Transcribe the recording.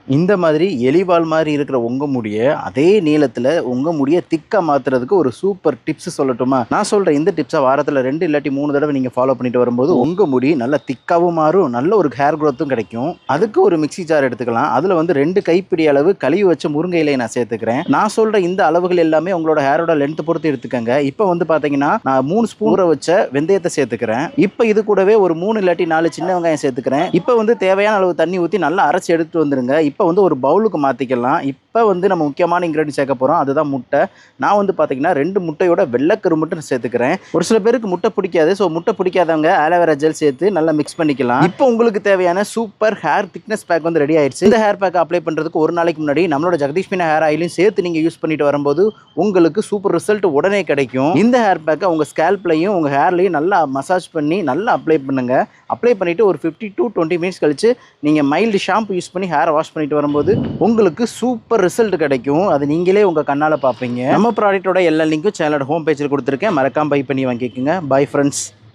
இந்த மாதிரி எலிவால் மாதிரி இருக்கிற உங்க முடிய அதே நீளத்துல உங்க முடிய திக்கா மாத்துறதுக்கு ஒரு சூப்பர் டிப்ஸ் சொல்லட்டுமா? நான் சொல்றேன் இந்த டிப்ஸை வாரத்துல 2 இல்லாட்டி 3 தடவை நீங்க ஃபாலோ பண்ணிட்டு வரும்போது உங்க முடி நல்ல திக்காவும் மாறும், நல்ல ஒரு ஹேர் க்ரோத்தும் கிடைக்கும். அதுக்கு ஒரு மிக்ஸி ஜார் எடுத்துக்கலாம். அதுல வந்து 2 கைப்பிடி அளவு கழுவி வச்ச முருங்கை இலையை நான் சேர்த்துக்கிறேன். நான் சொல்ற இந்த அளவுகள் எல்லாமே உங்களோட ஹேரோட லென்த் பொறுத்து எடுத்துக்கங்க. இப்போ வந்து பாத்தீங்கன்னா நான் 3 ஸ்பூன் ஊற வச்ச வெந்தயத்தை சேர்த்துக்கிறேன். இப்போ இது கூடவே ஒரு 3 இல்லாட்டி 4 சின்ன வெங்காயம் சேர்த்துக்கிறேன். இப்போ வந்து தேவையான அளவு தண்ணி ஊற்றி நல்லா அரைச்சி எடுத்துட்டு வந்துருங்க. இப்போ வந்து ஒரு பவுலுக்கு மாற்றிக்கலாம். இப்போ வந்து நம்ம முக்கியமான இன்க்ரீடியன்ட் சேர்க்க போகிறோம், அதுதான் முட்டை. நான் வந்து பார்த்தீங்கன்னா 2 முட்டையோட வெள்ளைக்கரு மட்டும் சேர்த்துக்கிறேன். ஒரு சில பேருக்கு முட்டை பிடிக்காது. ஸோ முட்டை பிடிக்காதவங்க ஆலோவேரா ஜெல் சேர்த்து நல்லா மிக்ஸ் பண்ணிக்கலாம். இப்போ உங்களுக்கு தேவையான சூப்பர் ஹேர் திக்னஸ் பேக் வந்து ரெடி ஆயிடுச்சு. இந்த ஹேர் பேக் அப்ளை பண்ணுறதுக்கு ஒரு நாளைக்கு முன்னாடி நம்மளோட ஜெகதீஷ் மீனா ஹேர் ஆயிலையும் சேர்த்து நீங்கள் யூஸ் பண்ணிட்டு வரும்போது உங்களுக்கு சூப்பர் ரிசல்ட் உடனே கிடைக்கும். இந்த ஹேர் பேக்கை உங்கள் ஸ்கேல்ப்லையும் உங்கள் ஹேர்லையும் நல்லா மசாஜ் பண்ணி நல்லா அப்ளை பண்ணுங்க. அப்ளை பண்ணிவிட்டு ஒரு 50 to 20 மினிட்ஸ் கழிச்சு நீங்கள் மைல்டு ஷாம்பு யூஸ் பண்ணி ஹேரை வாஷ் பண்ணிட்டு வரும்போது உங்களுக்கு சூப்பர் ரிசல்ட் கிடைக்கும். அது நீங்களே உங்கள் கண்ணால் பார்ப்பீங்க. நம்ம ப்ராடக்ட்டோட எல்லா லிங்க்கும் சேனலோட ஹோம் பேஜில் கொடுத்துருக்கேன். மறக்காம பை பண்ணி வாங்கிக்கோங்க. Bye friends.